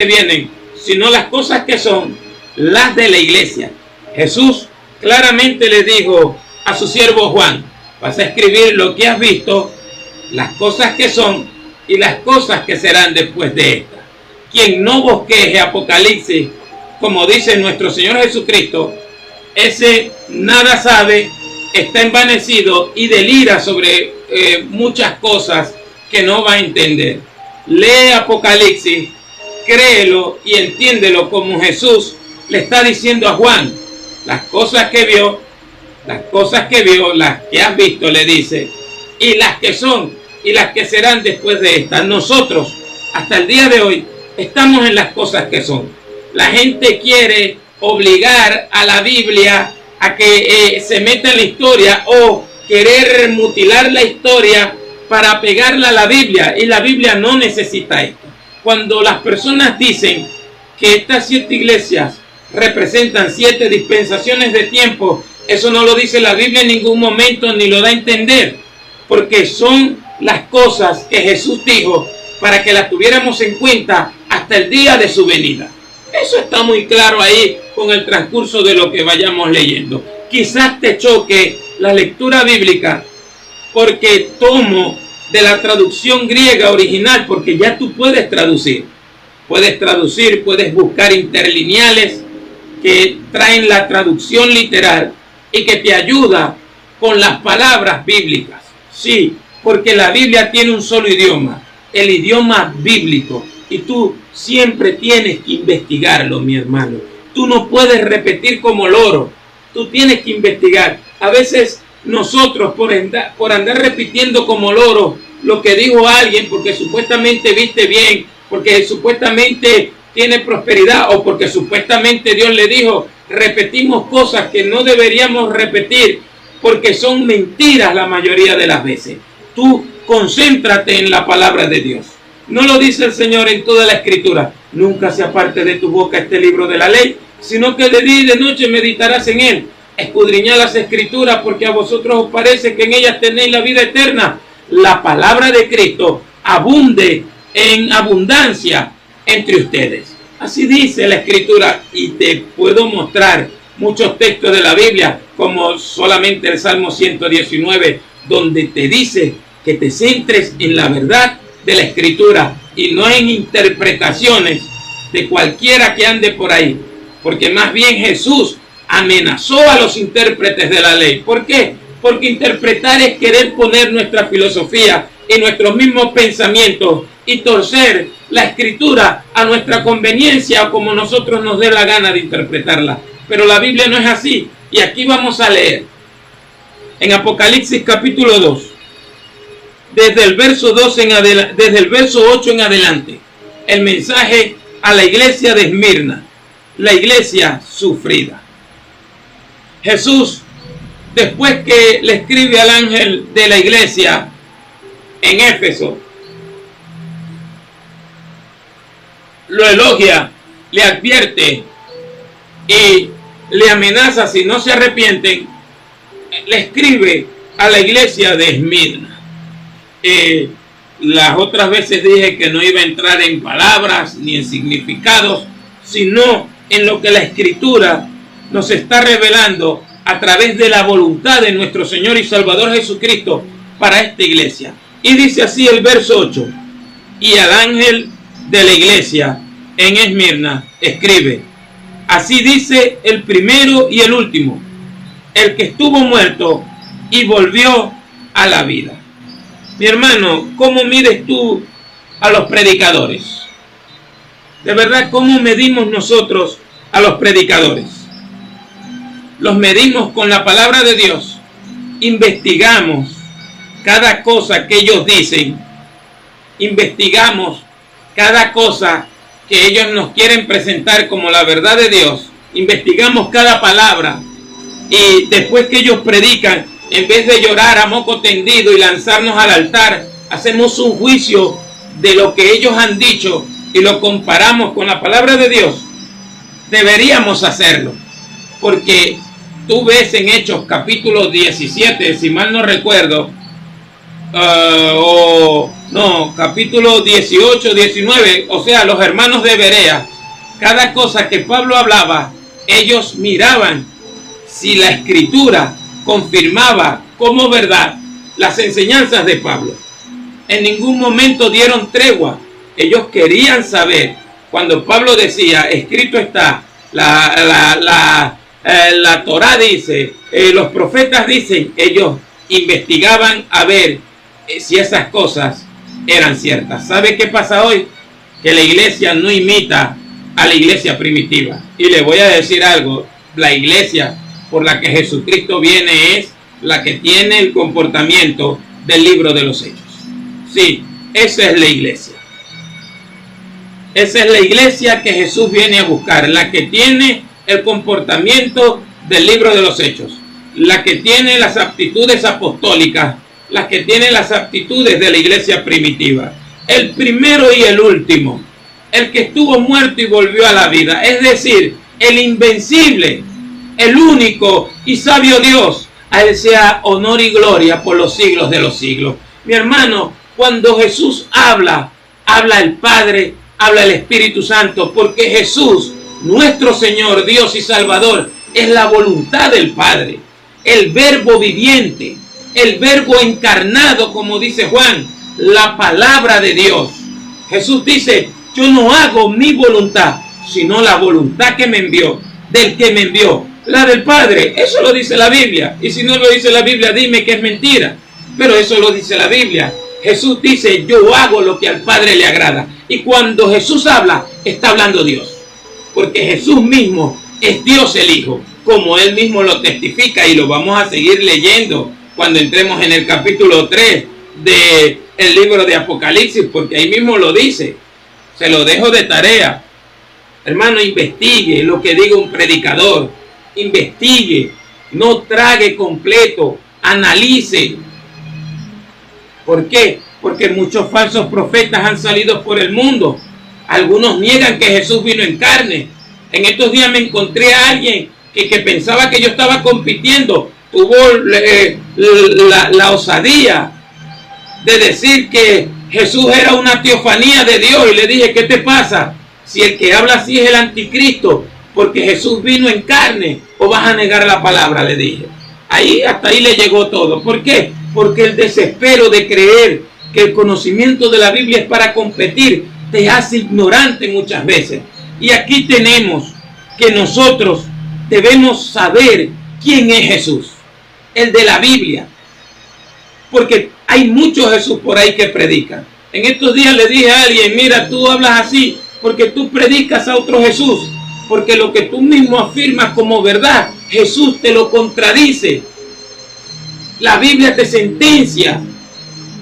que vienen, sino las cosas que son las de la iglesia. Jesús claramente le dijo a su siervo Juan: vas a escribir lo que has visto, las cosas que son y las cosas que serán después de esta. Quien no bosqueje Apocalipsis, como dice nuestro Señor Jesucristo, ese nada sabe, está envanecido y delira sobre muchas cosas que no va a entender. Lee Apocalipsis, créelo y entiéndelo como Jesús le está diciendo a Juan. Las cosas que vio, las que has visto, le dice, y las que son y las que serán después de estas. Nosotros, hasta el día de hoy, estamos en las cosas que son. La gente quiere obligar a la Biblia a que se meta en la historia, o querer mutilar la historia para pegarla a la Biblia, y la Biblia no necesita esto. Cuando las personas dicen que estas 7 iglesias representan 7 dispensaciones de tiempo, eso no lo dice la Biblia en ningún momento, ni lo da a entender, porque son las cosas que Jesús dijo para que las tuviéramos en cuenta hasta el día de su venida. Eso está muy claro ahí con el transcurso de lo que vayamos leyendo. Quizás te choque la lectura bíblica porque tomo de la traducción griega original, porque ya tú puedes traducir, puedes buscar interlineales que traen la traducción literal y que te ayuda con las palabras bíblicas. Sí, porque la Biblia tiene un solo idioma, el idioma bíblico, y tú siempre tienes que investigarlo, mi hermano. Tú no puedes repetir como loro, tú tienes que investigar. A veces nosotros por andar repitiendo como loro lo que dijo alguien, porque supuestamente viste bien, porque supuestamente tiene prosperidad, o porque supuestamente Dios le dijo, repetimos cosas que no deberíamos repetir, porque son mentiras la mayoría de las veces. Tú concéntrate en la palabra de Dios. ¿No lo dice el Señor en toda la Escritura? Nunca se aparte de tu boca este libro de la ley, sino que de día y de noche meditarás en él. Escudriñad las Escrituras, porque a vosotros os parece que en ellas tenéis la vida eterna. La palabra de Cristo abunde en abundancia entre ustedes. Así dice la Escritura, y te puedo mostrar muchos textos de la Biblia, como solamente el Salmo 119, donde te dice que te centres en la verdad de la Escritura y no en interpretaciones de cualquiera que ande por ahí, porque más bien Jesús amenazó a los intérpretes de la ley. ¿Por qué? Porque interpretar es querer poner nuestra filosofía y nuestros mismos pensamientos y torcer la Escritura a nuestra conveniencia o como nosotros nos dé la gana de interpretarla. Pero la Biblia no es así, y aquí vamos a leer en Apocalipsis capítulo 2, desde el verso 8 en adelante, el mensaje a la iglesia de Esmirna, la iglesia sufrida. Jesús, después que le escribe al ángel de la iglesia en Éfeso, lo elogia, le advierte y le amenaza si no se arrepienten. Le escribe a la iglesia de Esmirna. Las otras veces dije que no iba a entrar en palabras ni en significados, sino en lo que la Escritura nos está revelando a través de la voluntad de nuestro Señor y Salvador Jesucristo para esta iglesia. Y dice así el verso 8: y al ángel de la iglesia en Esmirna escribe: así dice el primero y el último, el que estuvo muerto y volvió a la vida. Mi hermano, ¿cómo mides tú a los predicadores? De verdad, ¿cómo medimos nosotros a los predicadores? Los medimos con la palabra de Dios. Investigamos cada cosa que ellos dicen. Investigamos cada cosa que ellos nos quieren presentar como la verdad de Dios. Investigamos cada palabra. Y después que ellos predican, en vez de llorar a moco tendido y lanzarnos al altar, hacemos un juicio de lo que ellos han dicho y lo comparamos con la palabra de Dios. Deberíamos hacerlo, porque tú ves en Hechos capítulo 17, si mal no recuerdo, o no, capítulo 18, 19, o sea, los hermanos de Berea, cada cosa que Pablo hablaba, ellos miraban si la escritura confirmaba como verdad las enseñanzas de Pablo. En ningún momento dieron tregua. Ellos querían saber, cuando Pablo decía, escrito está, la Torá dice, los profetas dicen, ellos investigaban a ver si esas cosas eran ciertas. ¿Sabe qué pasa hoy? Que la iglesia no imita a la iglesia primitiva. Y le voy a decir algo, la iglesia por la que Jesucristo viene es la que tiene el comportamiento del libro de los Hechos. Sí, esa es la iglesia. Esa es la iglesia que Jesús viene a buscar, la que tiene el comportamiento del libro de los Hechos, la que tiene las aptitudes apostólicas, la que tiene las aptitudes de la iglesia primitiva. El primero y el último, el que estuvo muerto y volvió a la vida, es decir, el invencible, el único y sabio Dios. A Él sea honor y gloria por los siglos de los siglos. Mi hermano, cuando Jesús habla, habla el Padre, habla el Espíritu Santo, porque Jesús, nuestro Señor, Dios y Salvador, es la voluntad del Padre, el verbo viviente, el verbo encarnado, como dice Juan, la palabra de Dios. Jesús dice, yo no hago mi voluntad, sino la voluntad que me envió, del que me envió, la del Padre. Eso lo dice la Biblia, y si no lo dice la Biblia, dime que es mentira, pero eso lo dice la Biblia. Jesús dice, yo hago lo que al Padre le agrada, y cuando Jesús habla, está hablando Dios, porque Jesús mismo es Dios el Hijo, como Él mismo lo testifica, y lo vamos a seguir leyendo cuando entremos en el capítulo 3 del libro de Apocalipsis, porque ahí mismo lo dice. Se lo dejo de tarea. Hermano, investigue lo que diga un predicador, investigue, no trague completo, analice. ¿Por qué? Porque muchos falsos profetas han salido por el mundo. Algunos niegan que Jesús vino en carne. En estos días me encontré a alguien que pensaba que yo estaba compitiendo. Tuvo la osadía de decir que Jesús era una teofanía de Dios. Y le dije, ¿qué te pasa? Si el que habla así es el anticristo, porque Jesús vino en carne, ¿o vas a negar la palabra? Le dije. Hasta ahí le llegó todo. ¿Por qué? Porque el desespero de creer que el conocimiento de la Biblia es para competir te hace ignorante muchas veces. Y aquí tenemos que nosotros debemos saber quién es Jesús, el de la Biblia, porque hay muchos Jesús por ahí que predican. En estos días le dije a alguien, mira, tú hablas así porque tú predicas a otro Jesús, porque lo que tú mismo afirmas como verdad, Jesús te lo contradice. La Biblia te sentencia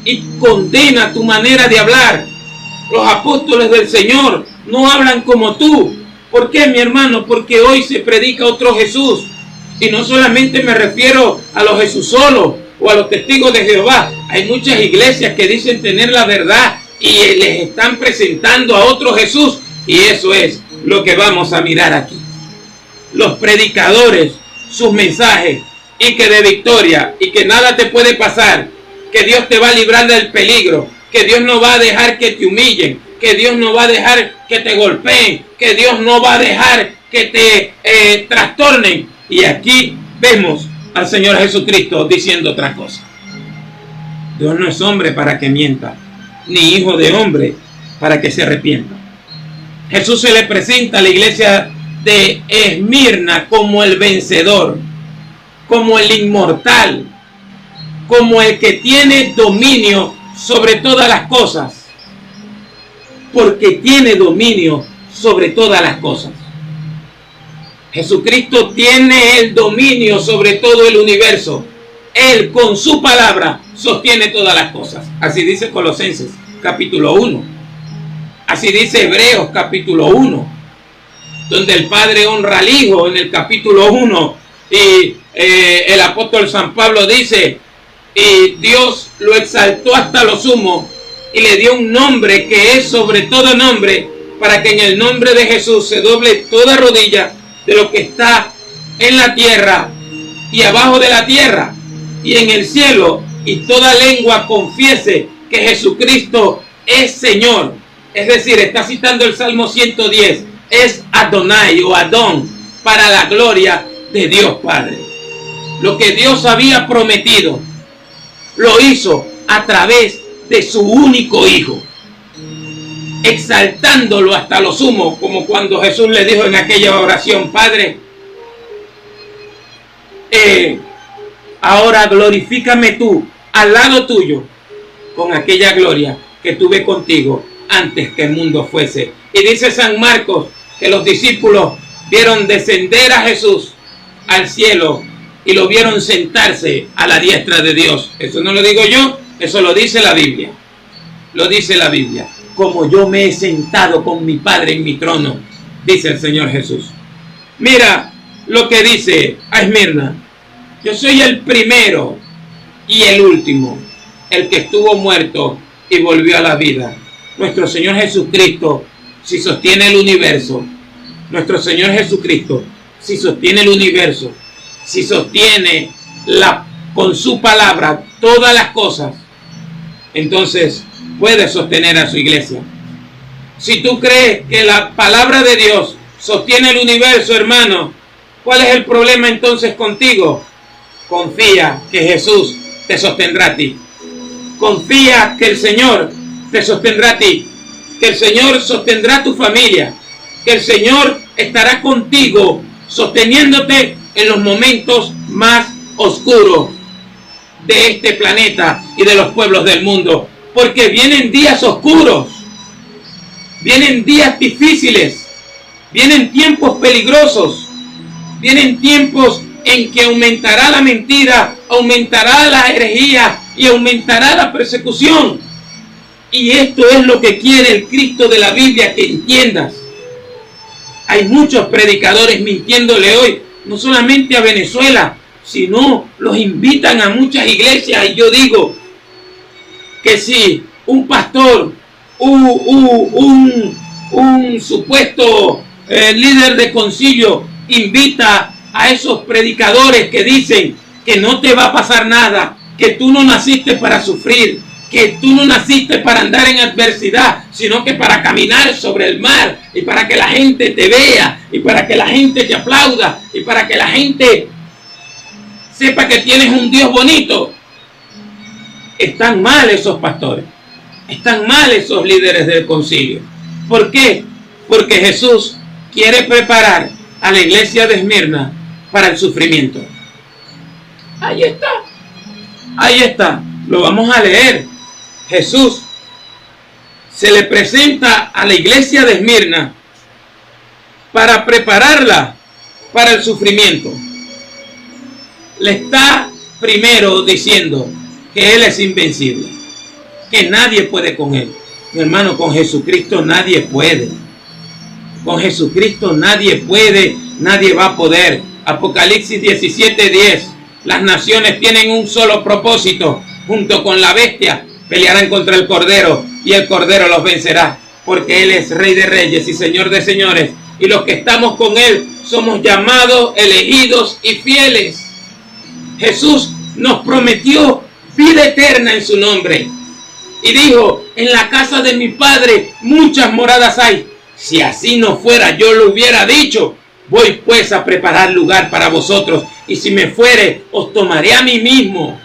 y condena tu manera de hablar. Los apóstoles del Señor no hablan como tú. ¿Por qué, mi hermano? Porque hoy se predica otro Jesús. Y no solamente me refiero a los Jesús solos o a los testigos de Jehová. Hay muchas iglesias que dicen tener la verdad y les están presentando a otro Jesús. Y eso es lo que vamos a mirar aquí. Los predicadores, sus mensajes, y que de victoria, y que nada te puede pasar, que Dios te va a librar del peligro, que Dios no va a dejar que te humillen, que Dios no va a dejar que te golpeen, que Dios no va a dejar que te trastornen. Y aquí vemos al Señor Jesucristo diciendo otra cosa. Dios no es hombre para que mienta, ni hijo de hombre para que se arrepienta. Jesús se le presenta a la iglesia de Esmirna como el vencedor, como el inmortal, como el que tiene dominio sobre todas las cosas, porque tiene dominio sobre todas las cosas. Jesucristo tiene el dominio sobre todo el universo. Él con su palabra sostiene todas las cosas. Así dice Colosenses capítulo 1. Así dice Hebreos capítulo 1, donde el Padre honra al Hijo en el capítulo 1. Y el apóstol San Pablo dice, y Dios lo exaltó hasta lo sumo y le dio un nombre que es sobre todo nombre, para que en el nombre de Jesús se doble toda rodilla de lo que está en la tierra y abajo de la tierra y en el cielo, y toda lengua confiese que Jesucristo es Señor. Es decir, está citando el Salmo 110. Es Adonai o Adón, para la gloria de Dios Padre. Lo que Dios había prometido, lo hizo a través de su único Hijo, exaltándolo hasta lo sumo, como cuando Jesús le dijo en aquella oración: Padre, ahora glorifícame tú al lado tuyo con aquella gloria que tuve contigo antes que el mundo fuese. Y dice San Marcos que los discípulos vieron descender a Jesús al cielo y lo vieron sentarse a la diestra de Dios. Eso no lo digo yo, eso lo dice la Biblia. Lo dice la Biblia. Como yo me he sentado con mi Padre en mi trono, dice el Señor Jesús. Mira lo que dice a Esmirna: yo soy el primero y el último, el que estuvo muerto y volvió a la vida. Nuestro Señor Jesucristo, si sostiene el universo, nuestro Señor Jesucristo, si sostiene el universo, si sostiene con su palabra todas las cosas, entonces puede sostener a su iglesia. Si tú crees que la palabra de Dios sostiene el universo, hermano, ¿cuál es el problema entonces contigo? Confía que Jesús te sostendrá a ti. Confía que el Señor te sostendrá a ti, que el Señor sostendrá a tu familia, que el Señor estará contigo, sosteniéndote en los momentos más oscuros de este planeta y de los pueblos del mundo. Porque vienen días oscuros, vienen días difíciles, vienen tiempos peligrosos, vienen tiempos en que aumentará la mentira, aumentará la herejía y aumentará la persecución. Y esto es lo que quiere el Cristo de la Biblia que entiendas. Hay muchos predicadores mintiéndole hoy, no solamente a Venezuela, sino los invitan a muchas iglesias. Y yo digo que si un pastor, un supuesto líder de concilio invita a esos predicadores que dicen que no te va a pasar nada, que tú no naciste para sufrir, que tú no naciste para andar en adversidad, sino que para caminar sobre el mar, y para que la gente te vea, y para que la gente te aplauda, y para que la gente sepa que tienes un Dios bonito. Están mal esos pastores, están mal esos líderes del concilio. ¿Por qué? Porque Jesús quiere preparar a la iglesia de Esmirna para el sufrimiento. Ahí está, lo vamos a leer. Jesús se le presenta a la iglesia de Esmirna para prepararla para el sufrimiento. Le está primero diciendo que Él es invencible, que nadie puede con Él. Mi hermano, con Jesucristo nadie puede. Con Jesucristo nadie puede, nadie va a poder. Apocalipsis 17:10. Las naciones tienen un solo propósito. Junto con la bestia pelearán contra el Cordero, y el Cordero los vencerá, porque Él es Rey de Reyes y Señor de Señores. Y los que estamos con Él somos llamados, elegidos y fieles. Jesús nos prometió vida eterna en su nombre. Y dijo: en la casa de mi Padre muchas moradas hay. Si así no fuera, yo lo hubiera dicho. Voy pues a preparar lugar para vosotros, y si me fuere, os tomaré a mí mismo,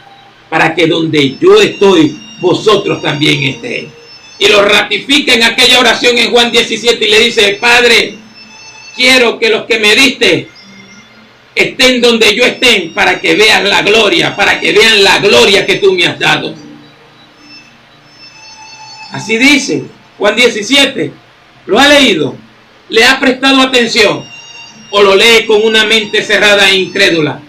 para que donde yo estoy, vosotros también estéis. Y lo ratifica en aquella oración en Juan 17 y le dice: Padre, quiero que los que me diste estén donde yo estén, para que vean la gloria, para que vean la gloria que tú me has dado. Así dice Juan 17. ¿Lo ha leído? ¿Le ha prestado atención? ¿O lo lee con una mente cerrada e incrédula?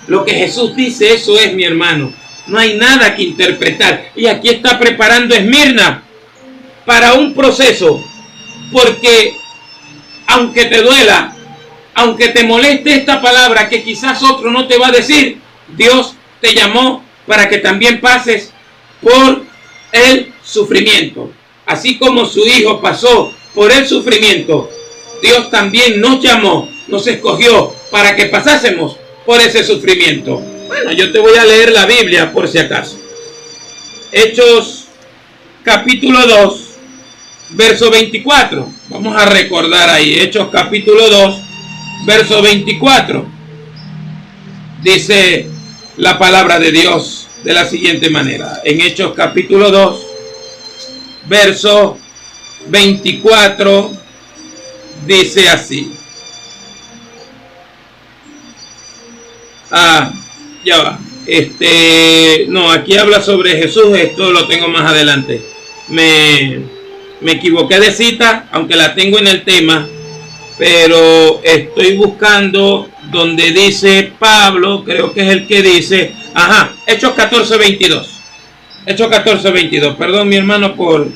Lo que Jesús dice, eso es, mi hermano. No hay nada que interpretar. Y aquí está preparando Esmirna para un proceso. Porque aunque te duela, aunque te moleste esta palabra que quizás otro no te va a decir, Dios te llamó para que también pases por el sufrimiento. Así como su Hijo pasó por el sufrimiento, Dios también nos llamó, nos escogió para que pasásemos por ese sufrimiento. Bueno, yo te voy a leer la Biblia por si acaso. Hechos capítulo 2, verso 24. Vamos a recordar ahí, Hechos capítulo 2, verso 24. Dice la palabra de Dios de la siguiente manera. En Hechos capítulo 2, verso 24, dice así. Ya va. No, aquí habla sobre Jesús. Esto lo tengo más adelante. Me equivoqué de cita, aunque la tengo en el tema, pero estoy buscando donde dice Pablo, creo que es el que dice, Hechos 14, 22. Hechos 14, 22. Perdón, mi hermano, por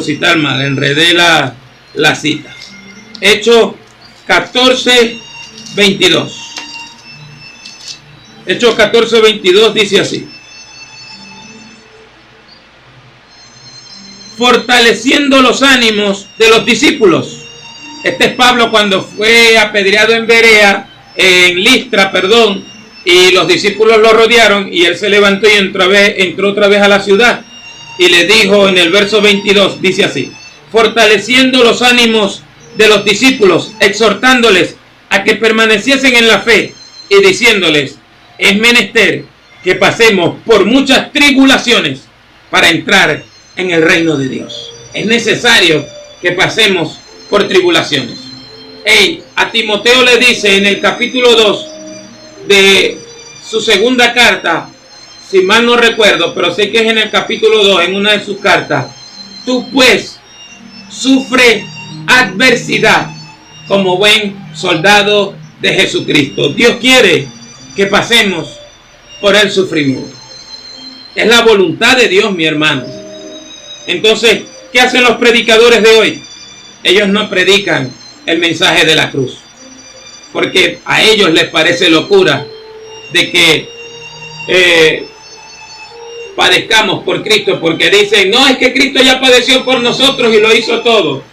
citar mal, enredé la cita. Hechos 14, 22. Hechos 14, 22 dice así: fortaleciendo los ánimos de los discípulos. Este es Pablo cuando fue apedreado en Listra, y los discípulos lo rodearon, y él se levantó y entró otra vez a la ciudad, y le dijo en el verso 22, dice así: fortaleciendo los ánimos de los discípulos, exhortándoles a que permaneciesen en la fe, y diciéndoles: es menester que pasemos por muchas tribulaciones para entrar en el reino de Dios. Es necesario que pasemos por tribulaciones. A Timoteo le dice en el capítulo 2 de su segunda carta, si mal no recuerdo, pero sé que es en el capítulo 2, en una de sus cartas: tú pues sufre adversidad como buen soldado de Jesucristo. Dios quiere que pasemos por el sufrimiento. Es la voluntad de Dios, mi hermano. Entonces, ¿qué hacen los predicadores de hoy? Ellos no predican el mensaje de la cruz, porque a ellos les parece locura de que padezcamos por Cristo, porque dicen: no, es que Cristo ya padeció por nosotros y lo hizo todo.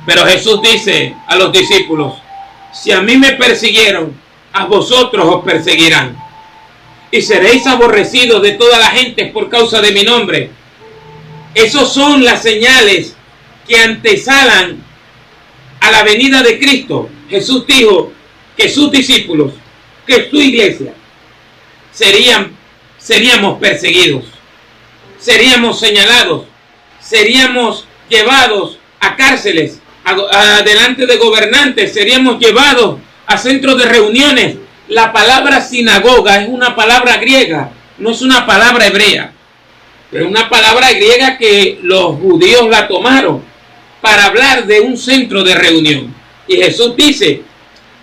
Pero Jesús dice a los discípulos: si a mí me persiguieron, a vosotros os perseguirán, y seréis aborrecidos de toda la gente por causa de mi nombre. Esos son las señales que antesalan a la venida de Cristo. Jesús dijo que sus discípulos, que su iglesia, seríamos perseguidos, seríamos señalados, seríamos llevados a cárceles, delante de gobernantes, seríamos llevados a centros de reuniones. La palabra sinagoga es una palabra griega, no es una palabra hebrea, pero es una palabra griega que los judíos la tomaron para hablar de un centro de reunión. Y Jesús dice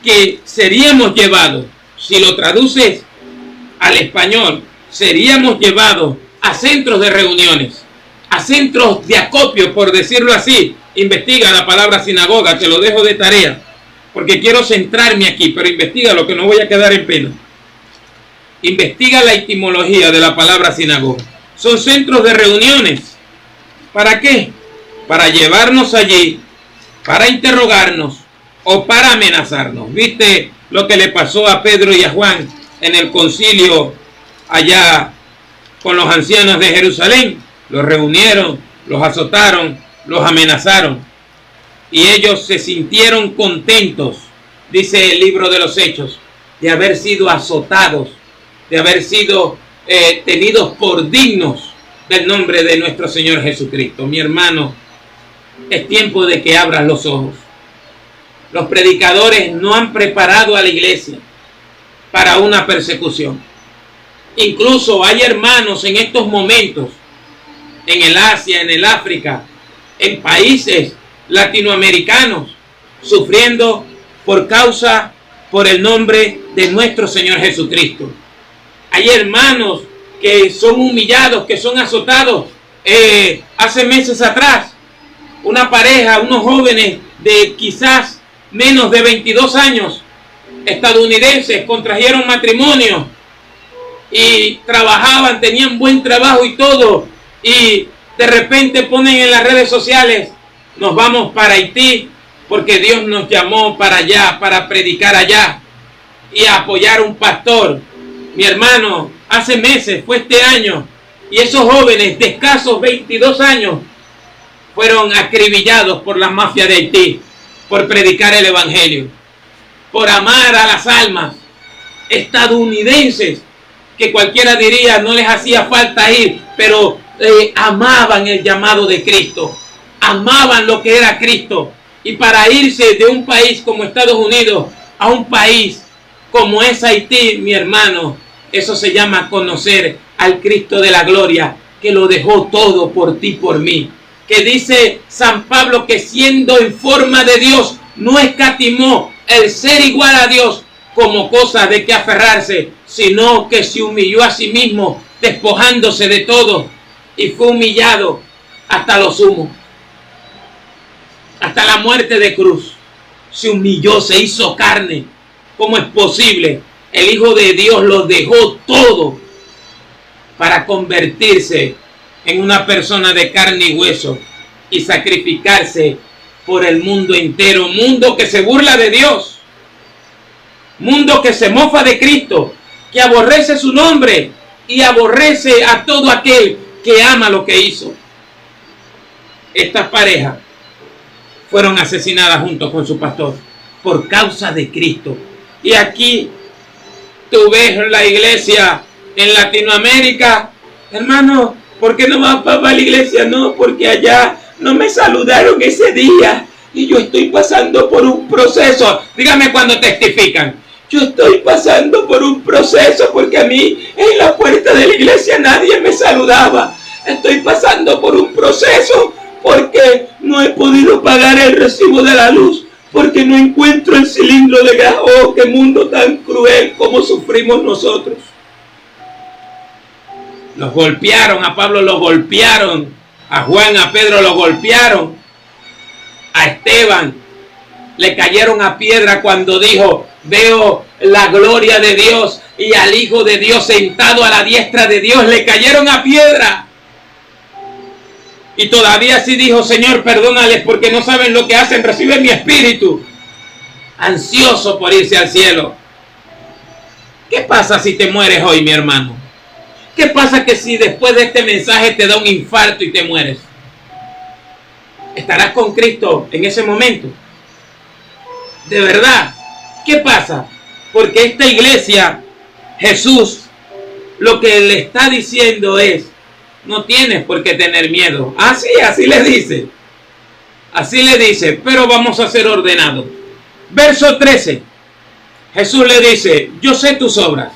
que seríamos llevados, si lo traduces al español, seríamos llevados a centros de reuniones, a centros de acopio, por decirlo así. Investiga la palabra sinagoga, te lo dejo de tarea, porque quiero centrarme aquí, pero investiga lo que no voy a quedar en pena. Investiga la etimología de la palabra sinagoga. Son centros de reuniones. ¿Para qué? Para llevarnos allí, para interrogarnos o para amenazarnos. ¿Viste lo que le pasó a Pedro y a Juan en el concilio allá con los ancianos de Jerusalén? Los reunieron, los azotaron, los amenazaron, y ellos se sintieron contentos, dice el libro de los Hechos, de haber sido azotados, de haber sido tenidos por dignos del nombre de nuestro Señor Jesucristo. Mi hermano, es tiempo de que abras los ojos. Los predicadores no han preparado a la iglesia para una persecución. Incluso hay hermanos en estos momentos, en el Asia, en el África, en países latinoamericanos, sufriendo por el nombre de nuestro Señor Jesucristo. Hay hermanos que son humillados, que son azotados. Hace meses atrás, una pareja, unos jóvenes de quizás menos de 22 años, estadounidenses, contrajeron matrimonio y trabajaban, tenían buen trabajo y todo, y de repente ponen en las redes sociales: nos vamos para Haití porque Dios nos llamó para allá, para predicar allá y apoyar a un pastor. Mi hermano, hace meses, fue este año, y esos jóvenes de escasos 22 años fueron acribillados por la mafia de Haití por predicar el evangelio, por amar a las almas, estadounidenses que cualquiera diría no les hacía falta ir, pero amaban el llamado de Cristo, amaban lo que era Cristo, y para irse de un país como Estados Unidos a un país como es Haití, mi hermano, eso se llama conocer al Cristo de la gloria, que lo dejó todo por ti, por mí. Que dice San Pablo que siendo en forma de Dios, no escatimó el ser igual a Dios como cosa de que aferrarse, sino que se humilló a sí mismo, despojándose de todo, y fue humillado hasta lo sumo, hasta la muerte de cruz. Se humilló, se hizo carne. ¿Cómo es posible? El Hijo de Dios lo dejó todo para convertirse en una persona de carne y hueso y sacrificarse por el mundo entero. Mundo que se burla de Dios, mundo que se mofa de Cristo, que aborrece su nombre y aborrece a todo aquel que ama lo que hizo. Estas parejas fueron asesinadas junto con su pastor por causa de Cristo. Y aquí tú ves la iglesia en Latinoamérica, hermano, ¿por qué no vas para la iglesia? No, porque allá no me saludaron ese día y yo estoy pasando por un proceso. Dígame cuando testifican. Yo estoy pasando por un proceso porque a mí en la puerta de la iglesia nadie me saludaba. Estoy pasando por un proceso porque no he podido pagar el recibo de la luz, porque no encuentro el cilindro de gas. Oh, qué mundo tan cruel, como sufrimos nosotros. Los golpearon, a Pablo lo golpearon, a Juan, a Pedro lo golpearon, a Esteban le cayeron a piedra cuando dijo: veo la gloria de Dios y al Hijo de Dios sentado a la diestra de Dios. Le cayeron a piedra. Y todavía así dijo: Señor, perdónales porque no saben lo que hacen, recibe mi espíritu. Ansioso por irse al cielo. ¿Qué pasa si te mueres hoy, mi hermano? ¿Qué pasa que si después de este mensaje te da un infarto y te mueres? ¿Estarás con Cristo en ese momento? ¿De verdad? ¿Qué pasa? Porque esta iglesia, Jesús, lo que le está diciendo es: no tienes por qué tener miedo. Así le dice. Así le dice, pero vamos a ser ordenados. Verso 13. Jesús le dice: yo sé tus obras.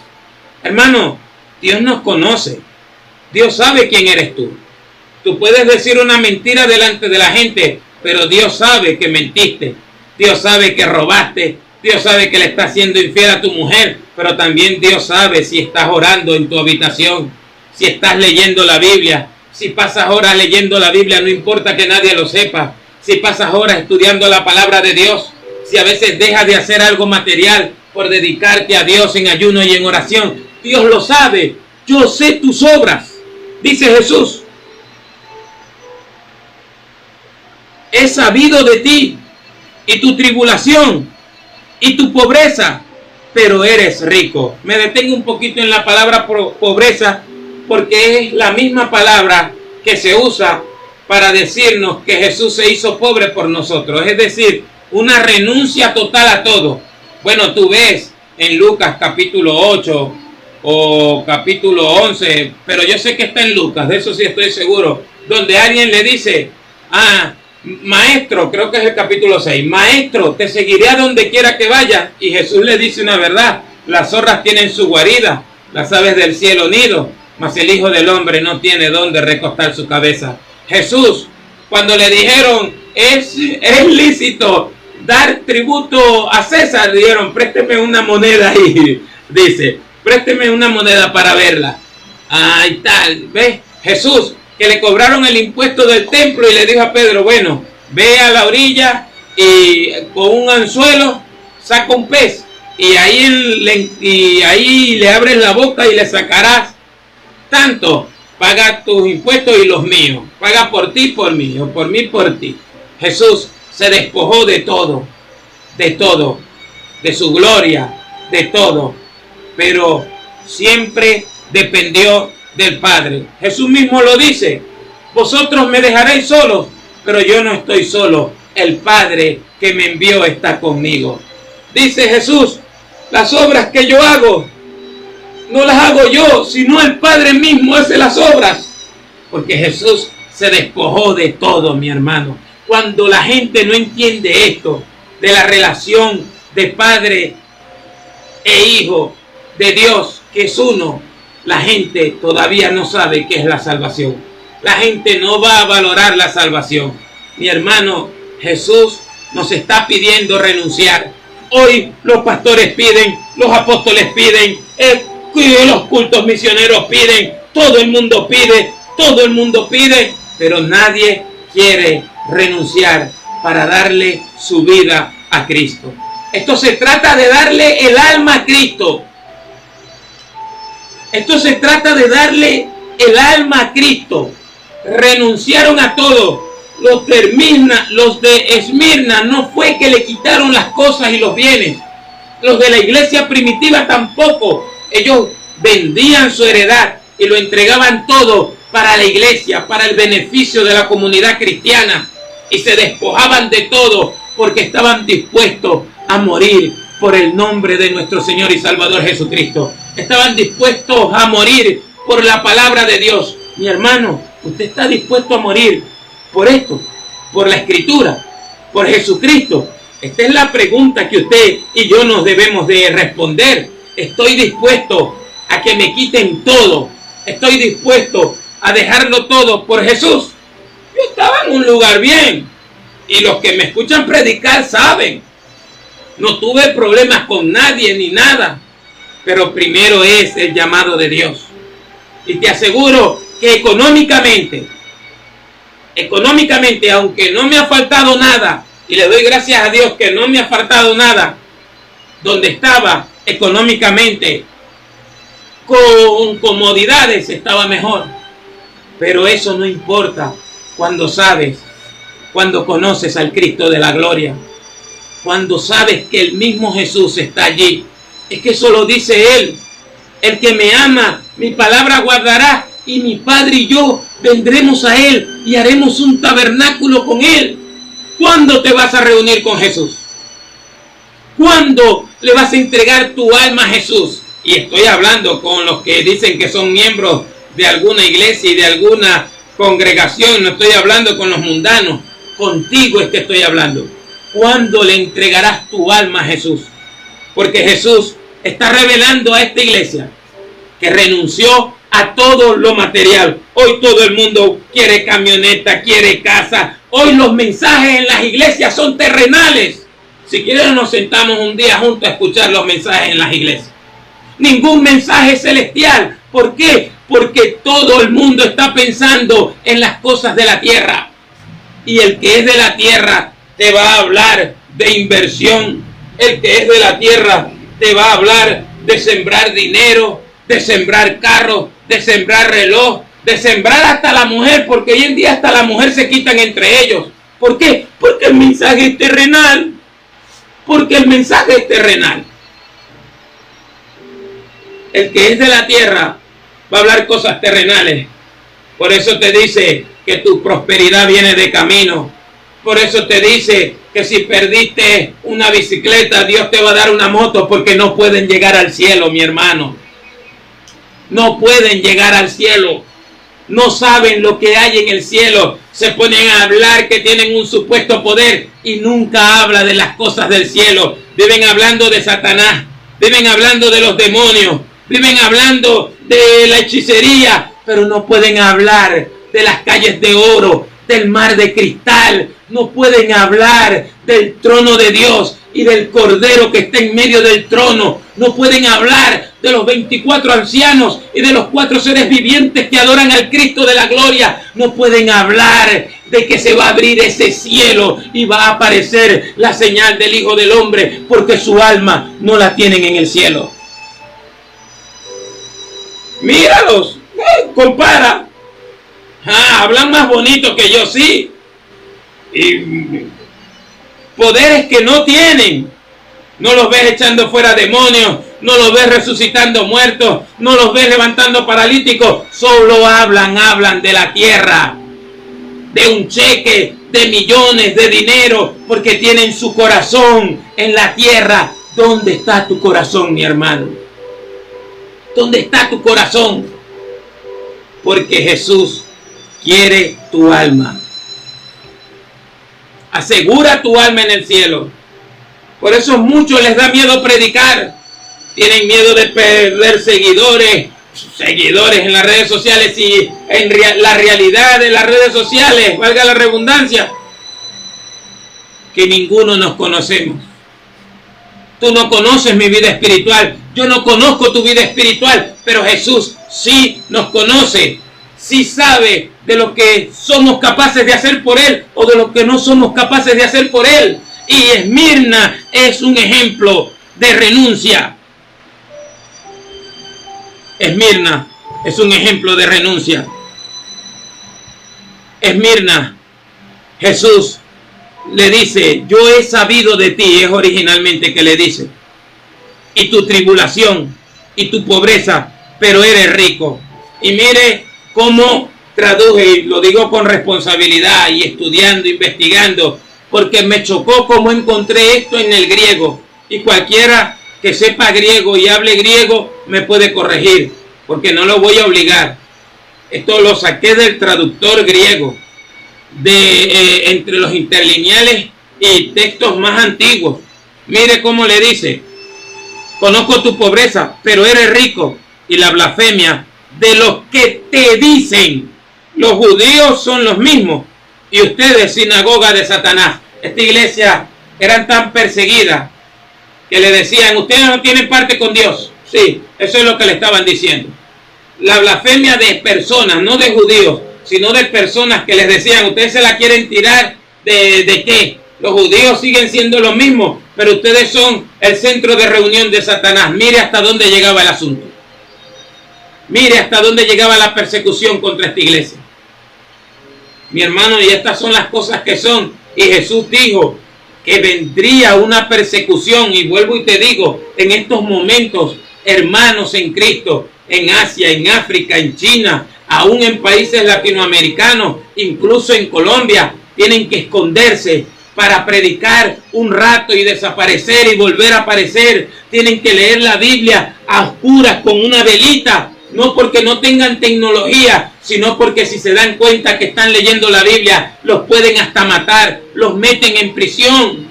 Hermano, Dios nos conoce. Dios sabe quién eres tú. Tú puedes decir una mentira delante de la gente, pero Dios sabe que mentiste. Dios sabe que robaste. Dios sabe que le estás siendo infiel a tu mujer, pero también Dios sabe si estás orando en tu habitación, si estás leyendo la Biblia, si pasas horas leyendo la Biblia, no importa que nadie lo sepa, si pasas horas estudiando la palabra de Dios, si a veces dejas de hacer algo material por dedicarte a Dios en ayuno y en oración, Dios lo sabe. Yo sé tus obras, dice Jesús. He sabido de ti y tu tribulación y tu pobreza, pero eres rico. Me detengo un poquito en la palabra pobreza, porque es la misma palabra que se usa para decirnos que Jesús se hizo pobre por nosotros. Es decir, una renuncia total a todo. Bueno, tú ves en Lucas capítulo 8 o capítulo 11, pero yo sé que está en Lucas, de eso sí estoy seguro, donde alguien le dice: maestro, creo que es el capítulo 6, maestro, te seguiré a donde quiera que vaya. Y Jesús le dice una verdad: las zorras tienen su guarida, las aves del cielo nido, mas el Hijo del Hombre no tiene dónde recostar su cabeza. Jesús, cuando le dijeron: es lícito dar tributo a César, le dijeron: présteme una moneda ahí. Dice: présteme una moneda para verla. Ahí tal, ¿ves? Jesús, que le cobraron el impuesto del templo, y le dijo a Pedro: bueno, ve a la orilla y con un anzuelo saca un pez, y ahí le abres la boca y le sacarás tanto. Paga tus impuestos y los míos. Paga por ti, por mí, o por mí, por ti. Jesús se despojó de todo, de su gloria, de todo, pero siempre dependió del Padre. Jesús mismo lo dice: vosotros me dejaréis solos, pero yo no estoy solo, el Padre que me envió está conmigo. Dice Jesús: las obras que yo hago, no las hago yo, sino el Padre mismo hace las obras. Porque Jesús se despojó de todo, mi hermano. Cuando la gente no entiende esto, de la relación de Padre e Hijo, de Dios, que es uno, la gente todavía no sabe qué es la salvación. La gente no va a valorar la salvación. Mi hermano, Jesús nos está pidiendo renunciar. Hoy los pastores piden, los apóstoles piden, los cultos misioneros piden, todo el mundo pide, pero nadie quiere renunciar para darle su vida a Cristo. Esto se trata de darle el alma a Cristo. Esto se trata de darle el alma a Cristo. Renunciaron a todo. Los de Esmirna no fue que le quitaron las cosas y los bienes. Los de la iglesia primitiva tampoco. Ellos vendían su heredad y lo entregaban todo para la iglesia, para el beneficio de la comunidad cristiana. Y se despojaban de todo porque estaban dispuestos a morir por el nombre de nuestro Señor y Salvador Jesucristo. Estaban dispuestos a morir por la palabra de Dios. Mi hermano, usted está dispuesto a morir por esto, por la Escritura, por Jesucristo. Esta es la pregunta que usted y yo nos debemos de responder. Estoy dispuesto a que me quiten todo. Estoy dispuesto a dejarlo todo por Jesús. Yo estaba en un lugar bien. Y los que me escuchan predicar saben. No tuve problemas con nadie ni nada. Pero primero es el llamado de Dios. Y te aseguro que económicamente, aunque no me ha faltado nada, y le doy gracias a Dios que no me ha faltado nada, donde estaba económicamente, con comodidades, estaba mejor. Pero eso no importa cuando sabes, cuando conoces al Cristo de la gloria, cuando sabes que el mismo Jesús está allí. Es que eso lo dice Él: el que me ama, mi palabra guardará, y mi Padre y yo vendremos a Él y haremos un tabernáculo con Él. ¿Cuándo te vas a reunir con Jesús? ¿Cuándo le vas a entregar tu alma a Jesús? Y estoy hablando con los que dicen que son miembros de alguna iglesia y de alguna congregación. No estoy hablando con los mundanos. Contigo es que estoy hablando. ¿Cuándo le entregarás tu alma a Jesús? Porque Jesús está revelando a esta iglesia que renunció a todo lo material. Hoy todo el mundo quiere camioneta, quiere casa. Hoy los mensajes en las iglesias son terrenales. Si quieren nos sentamos un día juntos a escuchar los mensajes en las iglesias. Ningún mensaje celestial. ¿Por qué? Porque todo el mundo está pensando en las cosas de la tierra. Y el que es de la tierra te va a hablar de inversión. El que es de la tierra te va a hablar de sembrar dinero, de sembrar carros, de sembrar reloj, de sembrar hasta la mujer, porque hoy en día hasta la mujer se quitan entre ellos. ¿Por qué? Porque el mensaje es terrenal. Porque el mensaje es terrenal. El que es de la tierra va a hablar cosas terrenales. Por eso te dice que tu prosperidad viene de camino. Por eso te dice que si perdiste una bicicleta, Dios te va a dar una moto, porque no pueden llegar al cielo, mi hermano. No pueden llegar al cielo. No saben lo que hay en el cielo. Se ponen a hablar que tienen un supuesto poder y nunca habla de las cosas del cielo. Viven hablando de Satanás. Viven hablando de los demonios. Viven hablando de la hechicería, pero no pueden hablar de las calles de oro, del mar de cristal. No pueden hablar del trono de Dios y del Cordero que está en medio del trono. No pueden hablar de los 24 ancianos y de los 4 seres vivientes que adoran al Cristo de la gloria. No pueden hablar de que se va a abrir ese cielo y va a aparecer la señal del Hijo del Hombre, porque su alma no la tienen en el cielo. Míralos, compara. Hablan más bonito que yo, sí. Y poderes que no tienen. No los ves echando fuera demonios, no los ves resucitando muertos, no los ves levantando paralíticos, solo hablan de la tierra, de un cheque, de millones, de dinero, porque tienen su corazón en la tierra. ¿Dónde está tu corazón, mi hermano? ¿Dónde está tu corazón? Porque Jesús quiere tu alma. Asegura tu alma en el cielo. Por eso muchos les da miedo predicar. Tienen miedo de perder seguidores en las redes sociales, y la realidad de las redes sociales, valga la redundancia, que ninguno nos conocemos. Tú no conoces mi vida espiritual, yo no conozco tu vida espiritual, pero Jesús sí nos conoce, sí sabe de lo que somos capaces de hacer por Él o de lo que no somos capaces de hacer por Él. Y Esmirna es un ejemplo de renuncia. Esmirna es un ejemplo de renuncia. Esmirna, Jesús le dice, yo he sabido de ti, es originalmente que le dice, y tu tribulación y tu pobreza, pero eres rico. Y mire cómo traduje, y lo digo con responsabilidad y estudiando, investigando, porque me chocó cómo encontré esto en el griego, y cualquiera que sepa griego y hable griego me puede corregir, porque no lo voy a obligar. Esto lo saqué del traductor griego, de entre los interlineales y textos más antiguos. Mire cómo le dice, conozco tu pobreza, pero eres rico, y la blasfemia de los que te dicen. Los judíos son los mismos, y ustedes, sinagoga de Satanás. Esta iglesia eran tan perseguidas que le decían, ustedes no tienen parte con Dios. Sí, eso es lo que le estaban diciendo. La blasfemia de personas, no de judíos, sino de personas que les decían, ustedes se la quieren tirar de qué. Los judíos siguen siendo lo mismo, pero ustedes son el centro de reunión de Satanás. Mire hasta dónde llegaba el asunto. Mire hasta dónde llegaba la persecución contra esta iglesia. Mi hermano, y estas son las cosas que son. Y Jesús dijo que vendría una persecución, y vuelvo y te digo, en estos momentos, hermanos en Cristo, en Asia, en África, en China, aún en países latinoamericanos, incluso en Colombia, tienen que esconderse para predicar un rato y desaparecer y volver a aparecer. Tienen que leer la Biblia a oscuras con una velita, no porque no tengan tecnología, sino porque si se dan cuenta que están leyendo la Biblia, los pueden hasta matar, los meten en prisión.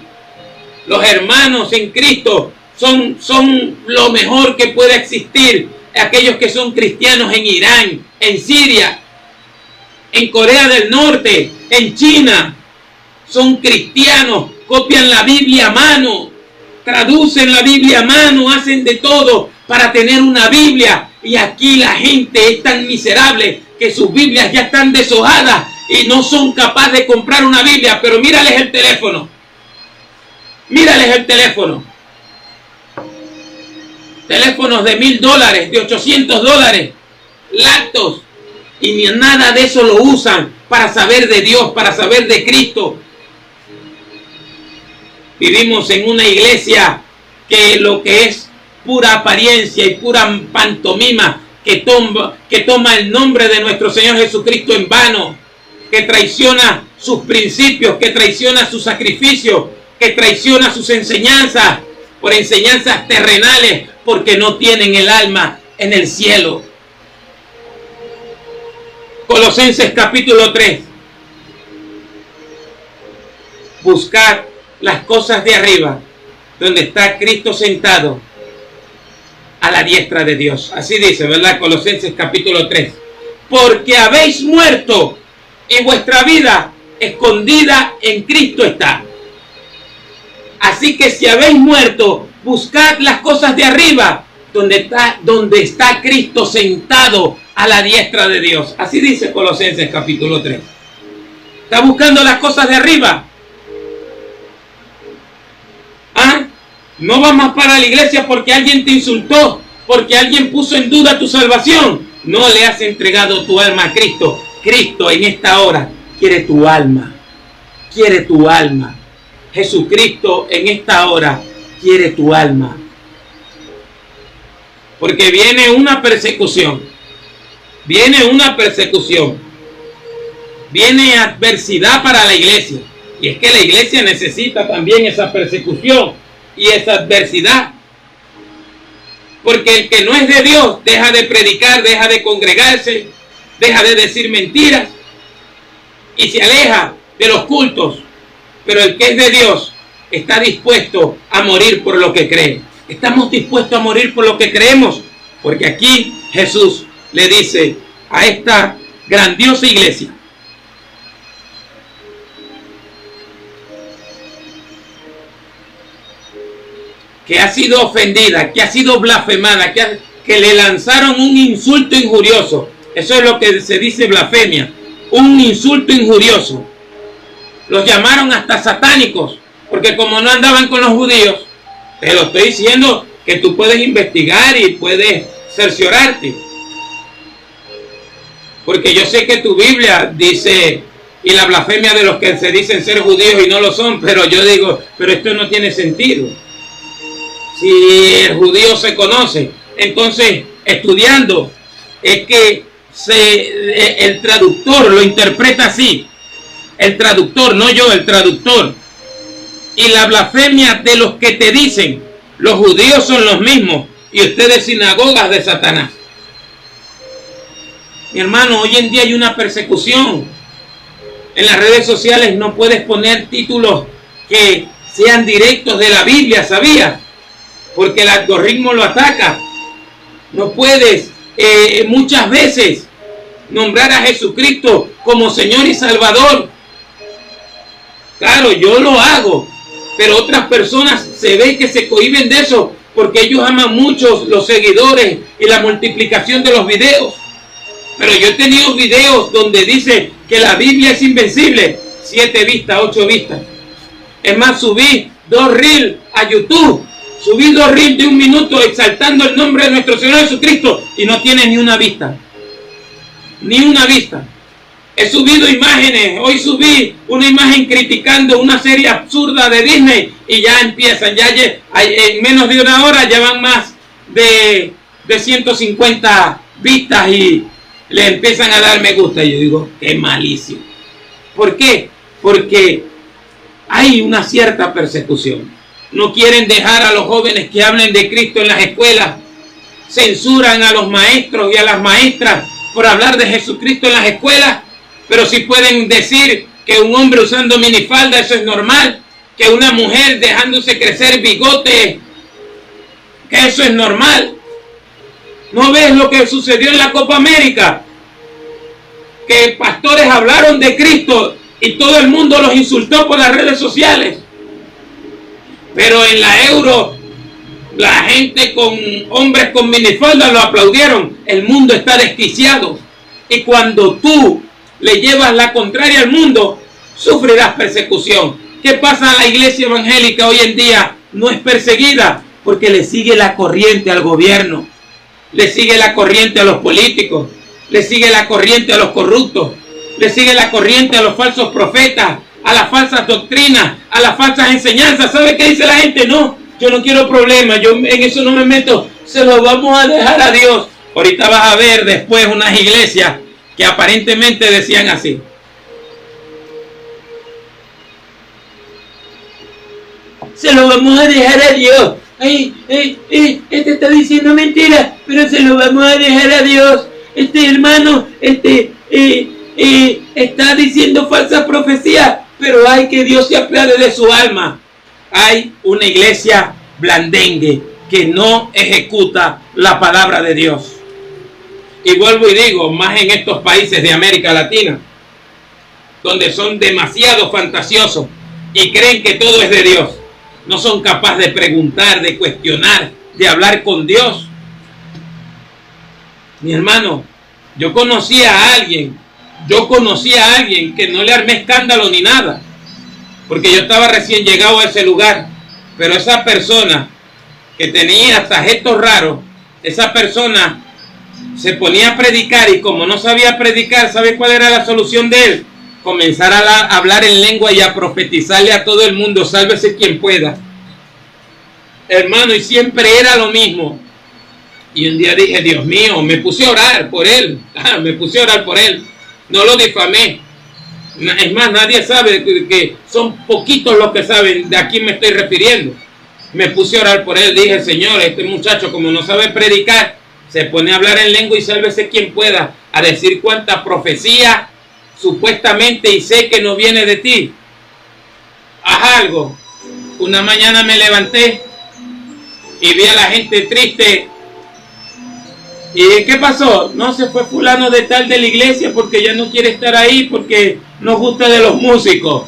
Los hermanos en Cristo son lo mejor que puede existir. Aquellos que son cristianos en Irán, en Siria, en Corea del Norte, en China, son cristianos, copian la Biblia a mano, traducen la Biblia a mano, hacen de todo para tener una Biblia. Y aquí la gente es tan miserable que sus Biblias ya están deshojadas y no son capaces de comprar una Biblia. Pero mírales el teléfono. Mírales el teléfono. Teléfonos de $1000, de $800, laptops. Y ni nada de eso lo usan para saber de Dios, para saber de Cristo. Vivimos en una iglesia que lo que es pura apariencia y pura pantomima, que toma el nombre de nuestro Señor Jesucristo en vano, que traiciona sus principios, que traiciona su sacrificio, que traiciona sus enseñanzas por enseñanzas terrenales, porque no tienen el alma en el cielo. Colosenses capítulo 3. Buscad las cosas de arriba, donde está Cristo sentado a la diestra de Dios. Así dice, ¿verdad? Colosenses capítulo 3. Porque habéis muerto y vuestra vida escondida en Cristo está. Así que si habéis muerto, buscad las cosas de arriba, donde está Cristo sentado a la diestra de Dios. Así dice Colosenses capítulo 3. ¿Está buscando las cosas de arriba? ¿Ah? No vas más para la iglesia porque alguien te insultó, porque alguien puso en duda tu salvación. No le has entregado tu alma a Cristo. Cristo en esta hora quiere tu alma. Quiere tu alma. Jesucristo en esta hora quiere tu alma. porque viene una persecución, viene adversidad para la iglesia. Y es que la iglesia necesita también esa persecución y esa adversidad. Porque el que no es de Dios deja de predicar, deja de congregarse, deja de decir mentiras y se aleja de los cultos. Pero el que es de Dios está dispuesto a morir por lo que cree. Estamos dispuestos a morir por lo que creemos, porque aquí Jesús le dice a esta grandiosa iglesia: que ha sido ofendida, que ha sido blasfemada, que le lanzaron un insulto injurioso. Eso es lo que se dice blasfemia, un insulto injurioso. Los llamaron hasta satánicos, porque como no andaban con los judíos, te lo estoy diciendo que tú puedes investigar y puedes cerciorarte. Porque yo sé que tu Biblia dice, y la blasfemia de los que se dicen ser judíos y no lo son, pero yo digo, pero esto no tiene sentido. Si el judío se conoce, entonces estudiando, es que el traductor lo interpreta así. El traductor, no yo, el traductor. Y la blasfemia de los que te dicen, los judíos son los mismos y ustedes sinagogas de Satanás. Mi hermano, hoy en día hay una persecución. En las redes sociales no puedes poner títulos que sean directos de la Biblia, ¿sabías? Porque el algoritmo lo ataca. No puedes muchas veces nombrar a Jesucristo como Señor y Salvador. Claro, yo lo hago, pero otras personas se ve que se cohíben de eso porque ellos aman mucho los seguidores y la multiplicación de los videos. Pero yo he tenido videos donde dice que la Biblia es invencible, 7 vistas, 8 vistas. Es más, subí 2 reels a YouTube. Subí 2 reels de 1 minuto exaltando el nombre de nuestro Señor Jesucristo y no tiene ni una vista. Ni una vista. He subido imágenes. Hoy subí una imagen criticando una serie absurda de Disney y ya empiezan. Ya en menos de 1 hora ya van más de 150 vistas y le empiezan a dar me gusta. Y yo digo, qué malicia. ¿Por qué? Porque hay una cierta persecución. No quieren dejar a los jóvenes que hablen de Cristo en las escuelas. Censuran a los maestros y a las maestras por hablar de Jesucristo en las escuelas. Pero si pueden decir que un hombre usando minifalda, eso es normal. Que una mujer dejándose crecer bigote, que eso es normal. ¿No ves lo que sucedió en la Copa América? Que pastores hablaron de Cristo y todo el mundo los insultó por las redes sociales. Pero en la Euro, la gente con hombres con minifalda lo aplaudieron. El mundo está desquiciado. Y cuando tú le llevas la contraria al mundo, sufrirás persecución. ¿Qué pasa a la iglesia evangélica hoy en día? No es perseguida porque le sigue la corriente al gobierno, le sigue la corriente a los políticos, le sigue la corriente a los corruptos, le sigue la corriente a los falsos profetas, a las falsas doctrinas, a las falsas enseñanzas. ¿Sabe qué dice la gente? No, yo no quiero problemas, yo en eso no me meto, se lo vamos a dejar a Dios. Ahorita vas a ver después unas iglesias que aparentemente decían así: se lo vamos a dejar a Dios. Este está diciendo mentiras, pero se lo vamos a dejar a Dios. Este hermano, está diciendo falsa profecía, pero hay que Dios se apiade de su alma. Hay una iglesia blandengue que no ejecuta la palabra de Dios. Y vuelvo y digo, más en estos países de América Latina, donde son demasiado fantasiosos y creen que todo es de Dios. No son capaces de preguntar, de cuestionar, de hablar con Dios. Mi hermano, yo conocí a alguien que no le armé escándalo ni nada, porque yo estaba recién llegado a ese lugar, pero esa persona que tenía hasta gestos raros, esa persona se ponía a predicar y como no sabía predicar, ¿sabe cuál era la solución de él? Comenzar a hablar en lengua y a profetizarle a todo el mundo, sálvese quien pueda. Hermano, y siempre era lo mismo. Y un día dije, Dios mío, me puse a orar por él. Me puse a orar por él. No lo difamé. Es más, nadie sabe, que son poquitos los que saben de a quién me estoy refiriendo. Me puse a orar por él. Dije, Señor, este muchacho como no sabe predicar, se pone a hablar en lengua y sálvese quien pueda, a decir cuánta profecía supuestamente y sé que no viene de ti. Haz algo. Una mañana me levanté y vi a la gente triste. ¿Y qué pasó? No, se fue fulano de tal de la iglesia porque ya no quiere estar ahí porque no gusta de los músicos.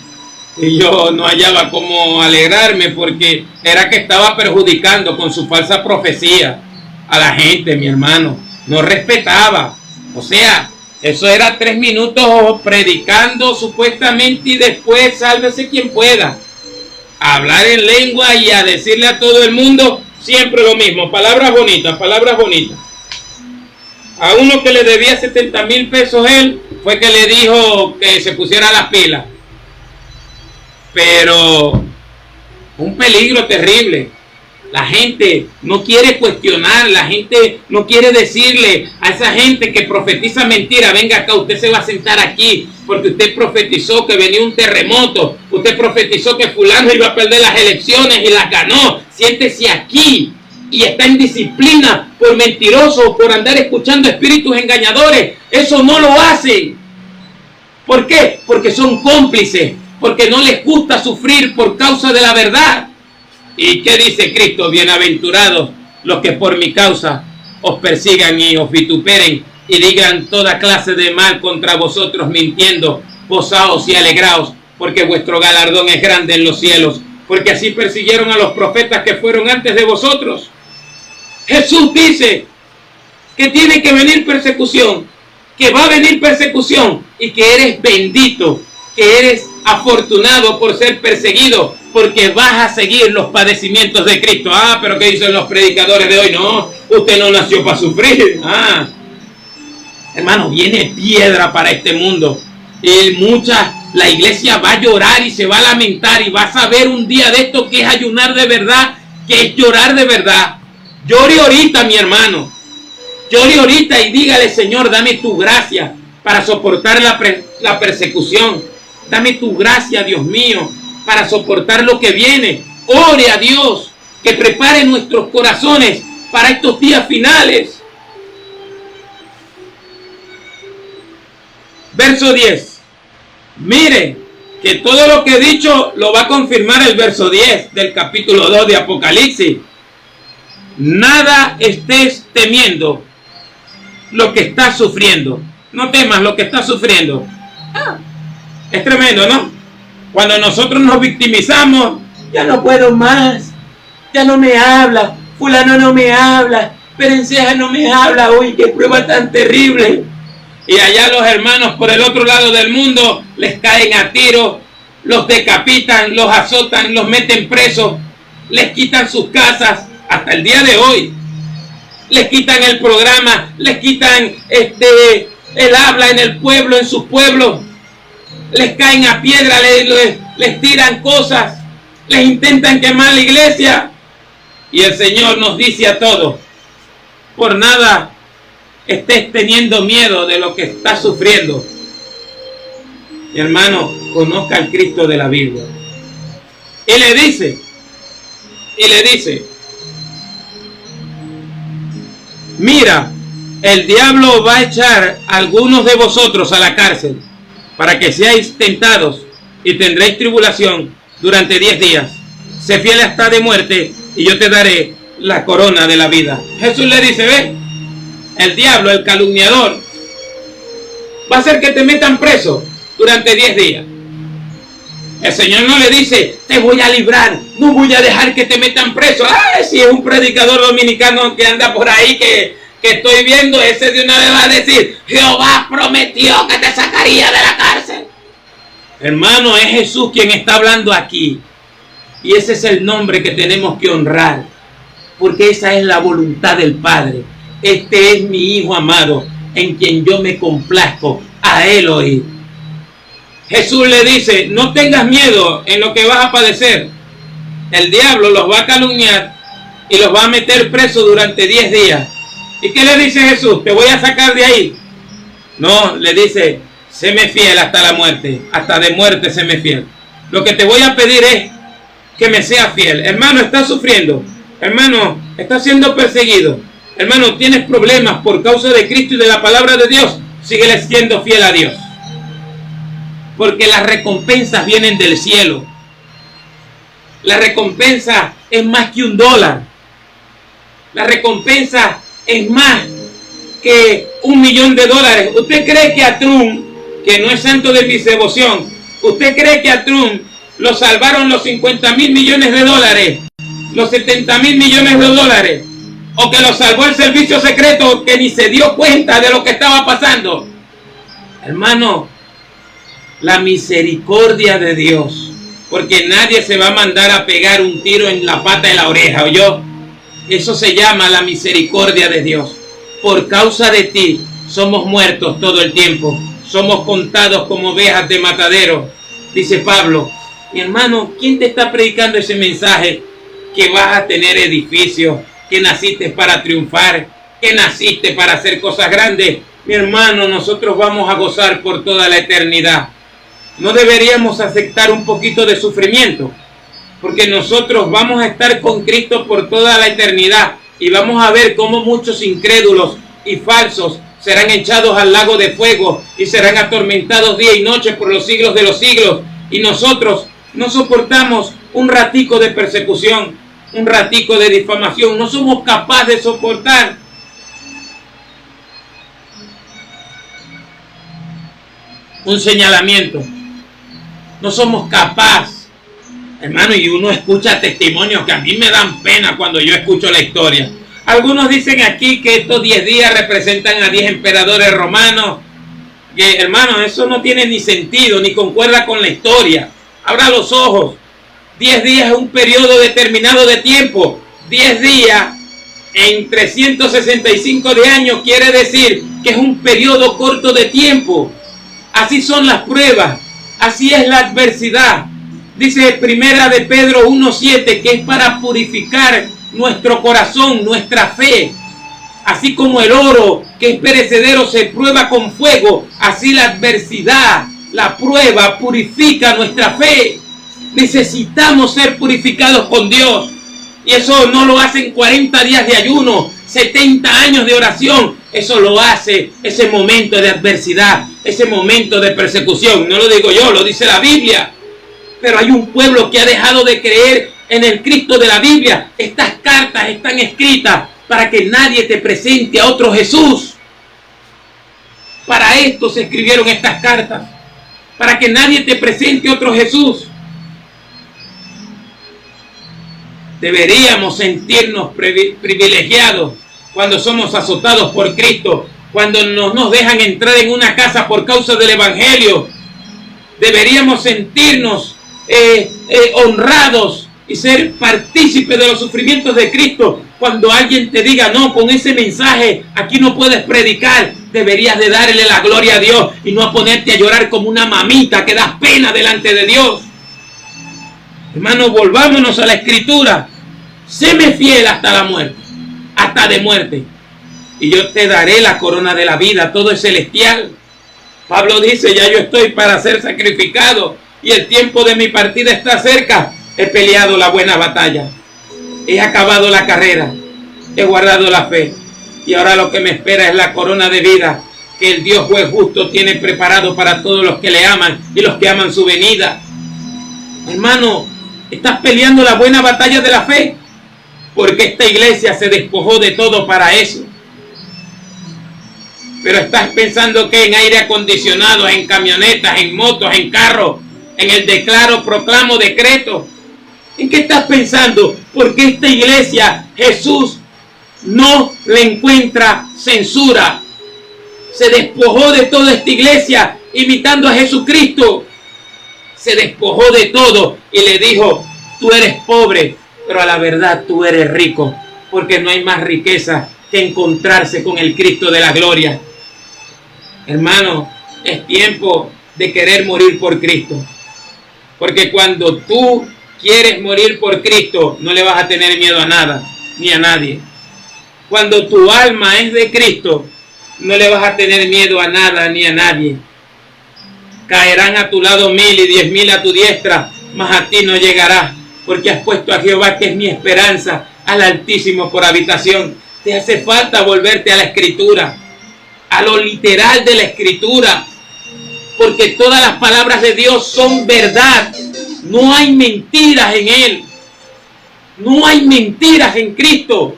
Y yo no hallaba cómo alegrarme porque era que estaba perjudicando con su falsa profecía a la gente, mi hermano. No respetaba. O sea, eso era 3 minutos predicando supuestamente y después sálvese quien pueda. A hablar en lengua y a decirle a todo el mundo siempre lo mismo. Palabras bonitas, palabras bonitas. A uno que le debía 70,000 pesos él, fue que le dijo que se pusiera las pilas. Pero un peligro terrible. La gente no quiere cuestionar, la gente no quiere decirle a esa gente que profetiza mentira, venga acá, usted se va a sentar aquí, porque usted profetizó que venía un terremoto, usted profetizó que fulano iba a perder las elecciones y las ganó, siéntese aquí. Y está en disciplina por mentiroso, por andar escuchando espíritus engañadores. Eso no lo hacen. ¿Por qué? Porque son cómplices, porque no les gusta sufrir por causa de la verdad. ¿Y qué dice Cristo? Bienaventurados los que por mi causa os persigan y os vituperen y digan toda clase de mal contra vosotros mintiendo. Gozaos y alegraos, porque vuestro galardón es grande en los cielos, porque así persiguieron a los profetas que fueron antes de vosotros. Jesús dice que tiene que venir persecución, que va a venir persecución y que eres bendito, que eres afortunado por ser perseguido, porque vas a seguir los padecimientos de Cristo. Ah, pero ¿qué dicen los predicadores de hoy? No, usted no nació para sufrir. Hermano, viene piedra para este mundo y la iglesia va a llorar y se va a lamentar y va a saber un día de esto que es ayunar de verdad, que es llorar de verdad. Llore ahorita, mi hermano. Llore ahorita y dígale, Señor, dame tu gracia para soportar la persecución. Dame tu gracia, Dios mío, para soportar lo que viene. Ore a Dios que prepare nuestros corazones para estos días finales. Verso 10. Mire que todo lo que he dicho lo va a confirmar el verso 10 del capítulo 2 de Apocalipsis. Nada estés temiendo lo que estás sufriendo. No temas lo que estás sufriendo. Es tremendo, ¿no? Cuando nosotros nos victimizamos, ya no puedo más, ya no me habla, fulano no me habla, Perenceja no me habla, uy, qué prueba tan terrible. Y allá los hermanos por el otro lado del mundo les caen a tiros, los decapitan, los azotan, los meten presos, les quitan sus casas, hasta el día de hoy. Les quitan el programa, les quitan el habla en el pueblo, en sus pueblos. Les caen a piedra, les tiran cosas, les intentan quemar la iglesia. Y el Señor nos dice a todos, por nada estés teniendo miedo de lo que estás sufriendo. Mi hermano, conozca al Cristo de la Biblia. Y le dice, mira, el diablo va a echar a algunos de vosotros a la cárcel para que seáis tentados y tendréis tribulación durante 10 días. Sé fiel hasta de muerte y yo te daré la corona de la vida. Jesús le dice, ve, el diablo, el calumniador, va a hacer que te metan preso durante 10 días. El Señor no le dice, te voy a librar, no voy a dejar que te metan preso. Si es un predicador dominicano que anda por ahí que estoy viendo, ese de una vez va a decir, Jehová prometió que te sacaría de la cárcel. Hermano, es Jesús quien está hablando aquí. Y ese es el nombre que tenemos que honrar, porque esa es la voluntad del Padre. Este es mi Hijo amado, en quien yo me complazco, a Él oír. Jesús le dice, no tengas miedo en lo que vas a padecer. El diablo los va a calumniar y los va a meter presos durante 10 días. ¿Y qué le dice Jesús? ¿Te voy a sacar de ahí? No, le dice, séme fiel hasta la muerte, hasta de muerte séme fiel. Lo que te voy a pedir es que me seas fiel. Hermano, estás sufriendo. Hermano, estás siendo perseguido. Hermano, tienes problemas por causa de Cristo y de la palabra de Dios. Síguele siendo fiel a Dios. Porque las recompensas vienen del cielo. La recompensa es más que $1. La recompensa es más que $1.000.000. ¿Usted cree que a Trump, que no es santo de mi devoción, usted cree que a Trump lo salvaron los $50.000 millones, los $70.000 millones, o que lo salvó el servicio secreto que ni se dio cuenta de lo que estaba pasando? Hermano, la misericordia de Dios, porque nadie se va a mandar a pegar un tiro en la pata de la oreja, ¿oyó? Eso se llama la misericordia de Dios. Por causa de ti somos muertos todo el tiempo, somos contados como ovejas de matadero, dice Pablo. Mi hermano, ¿quién te está predicando ese mensaje? Que vas a tener edificios, que naciste para triunfar, que naciste para hacer cosas grandes. Mi hermano, nosotros vamos a gozar por toda la eternidad. No deberíamos aceptar un poquito de sufrimiento, porque nosotros vamos a estar con Cristo por toda la eternidad y vamos a ver cómo muchos incrédulos y falsos serán echados al lago de fuego y serán atormentados día y noche por los siglos de los siglos. Y nosotros no soportamos un ratico de persecución, un ratico de difamación. No somos capaces de soportar un señalamiento. No somos capaces, hermano, y uno escucha testimonios que a mí me dan pena cuando yo escucho la historia. Algunos dicen aquí que estos 10 días representan a 10 emperadores romanos. Que, hermano, eso no tiene ni sentido, ni concuerda con la historia. Abra los ojos. 10 días es un periodo determinado de tiempo. 10 días en 365 de años quiere decir que es un periodo corto de tiempo. Así son las pruebas. Así es la adversidad. Dice Primera de Pedro 1:7 que es para purificar nuestro corazón, nuestra fe. Así como el oro que es perecedero se prueba con fuego, así la adversidad, la prueba purifica nuestra fe. Necesitamos ser purificados con Dios. Y eso no lo hacen 40 días de ayuno, 70 años de oración. Eso lo hace ese momento de adversidad, ese momento de persecución. No lo digo yo, lo dice la Biblia. Pero hay un pueblo que ha dejado de creer en el Cristo de la Biblia. Estas cartas están escritas para que nadie te presente a otro Jesús. Para esto se escribieron estas cartas. Para que nadie te presente a otro Jesús. Deberíamos sentirnos privilegiados cuando somos azotados por Cristo, cuando no nos dejan entrar en una casa por causa del Evangelio. Deberíamos sentirnos honrados y ser partícipes de los sufrimientos de Cristo. Cuando alguien te diga, no, con ese mensaje aquí no puedes predicar, deberías de darle la gloria a Dios y no a ponerte a llorar como una mamita que das pena delante de Dios. Hermanos, volvámonos a la Escritura. Séme fiel hasta la muerte, hasta de muerte, y yo te daré la corona de la vida. Todo es celestial. Pablo dice, ya yo estoy para ser sacrificado y el tiempo de mi partida está cerca. He peleado la buena batalla, he acabado la carrera, he guardado la fe, y ahora lo que me espera es la corona de vida que el Dios juez justo tiene preparado para todos los que le aman y los que aman su venida. Hermano, ¿estás peleando la buena batalla de la fe? Porque esta iglesia se despojó de todo para eso. Pero estás pensando que en aire acondicionado, en camionetas, en motos, en carros, en el declaro, proclamo, decreto. ¿En qué estás pensando? Porque esta iglesia, Jesús no le encuentra censura. Se despojó de toda esta iglesia imitando a Jesucristo. Se despojó de todo y le dijo, tú eres pobre, pero a la verdad tú eres rico, porque no hay más riqueza que encontrarse con el Cristo de la gloria. Hermano, es tiempo de querer morir por Cristo, porque cuando tú quieres morir por Cristo, no le vas a tener miedo a nada, ni a nadie. Cuando tu alma es de Cristo, no le vas a tener miedo a nada ni a nadie. Caerán a tu lado 1000 y 10.000 a tu diestra, mas a ti no llegará, porque has puesto a Jehová, que es mi esperanza, al Altísimo por habitación. Te hace falta volverte a la Escritura, a lo literal de la Escritura, porque todas las palabras de Dios son verdad. No hay mentiras en Él. No hay mentiras en Cristo.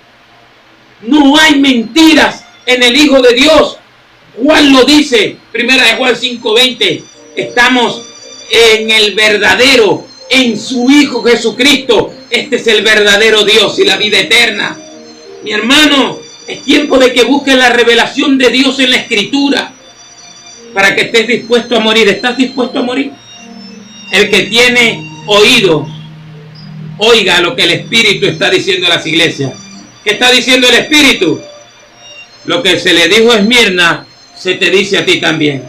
No hay mentiras en el Hijo de Dios. Juan lo dice, primera de Juan 5:20. Estamos en el verdadero, en su Hijo Jesucristo. Este es el verdadero Dios y la vida eterna. Mi hermano, es tiempo de que busques la revelación de Dios en la Escritura, para que estés dispuesto a morir. ¿Estás dispuesto a morir? El que tiene oídos, oiga lo que el Espíritu está diciendo a las iglesias. ¿Qué está diciendo el Espíritu? Lo que se le dijo a Esmirna, se te dice a ti también.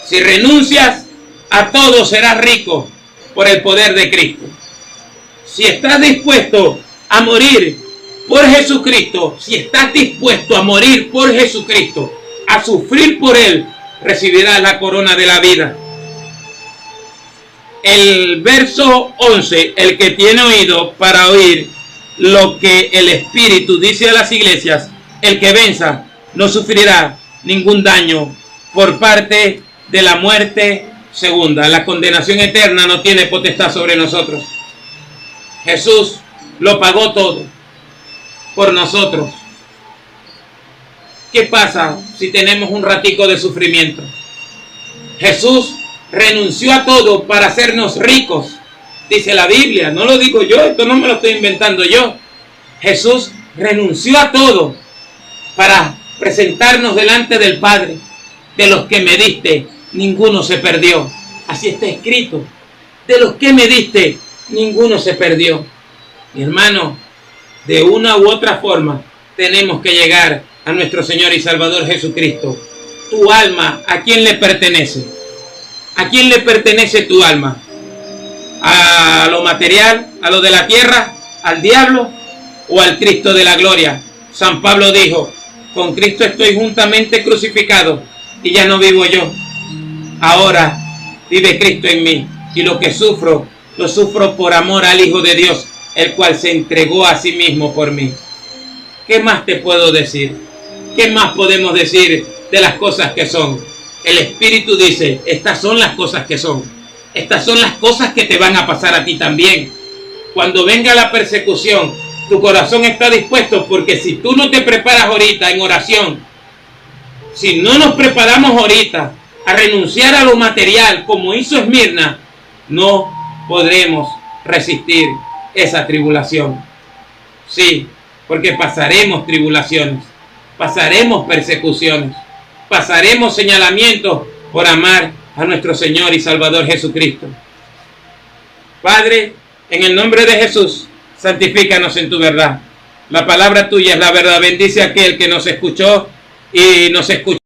Si renuncias a todo, serás rico por el poder de Cristo. Si estás dispuesto a morir por Jesucristo, si estás dispuesto a morir por Jesucristo, a sufrir por Él, recibirás la corona de la vida. El verso 11, el que tiene oído para oír lo que el Espíritu dice a las iglesias, el que venza no sufrirá ningún daño por parte de la muerte segunda. La condenación eterna no tiene potestad sobre nosotros. Jesús lo pagó todo por nosotros. ¿Qué pasa si tenemos un ratico de sufrimiento? Jesús renunció a todo para hacernos ricos. Dice la Biblia, no lo digo yo, esto no me lo estoy inventando yo. Jesús renunció a todo para presentarnos delante del Padre. De los que me diste, ninguno se perdió. Así está escrito. De los que me diste, ninguno se perdió. Mi hermano, de una u otra forma, tenemos que llegar a nuestro Señor y Salvador Jesucristo. Tu alma, ¿a quién le pertenece? ¿A quién le pertenece tu alma? ¿A lo material? ¿A lo de la tierra? ¿Al diablo? ¿O al Cristo de la gloria? San Pablo dijo, con Cristo estoy juntamente crucificado y ya no vivo yo. Ahora vive Cristo en mí, y lo que sufro, lo sufro por amor al Hijo de Dios, el cual se entregó a sí mismo por mí. ¿Qué más te puedo decir? ¿Qué más podemos decir de las cosas que son? El Espíritu dice, estas son las cosas que son. Estas son las cosas que te van a pasar a ti también. Cuando venga la persecución, tu corazón está dispuesto, porque si tú no te preparas ahorita en oración, si no nos preparamos ahorita a renunciar a lo material, como hizo Esmirna, no podremos resistir esa tribulación. Sí, porque pasaremos tribulaciones, pasaremos persecuciones, pasaremos señalamientos por amar a nuestro Señor y Salvador Jesucristo. Padre, en el nombre de Jesús, santifícanos en tu verdad. La palabra tuya es la verdad. Bendice a aquel que nos escuchó y nos escuchó.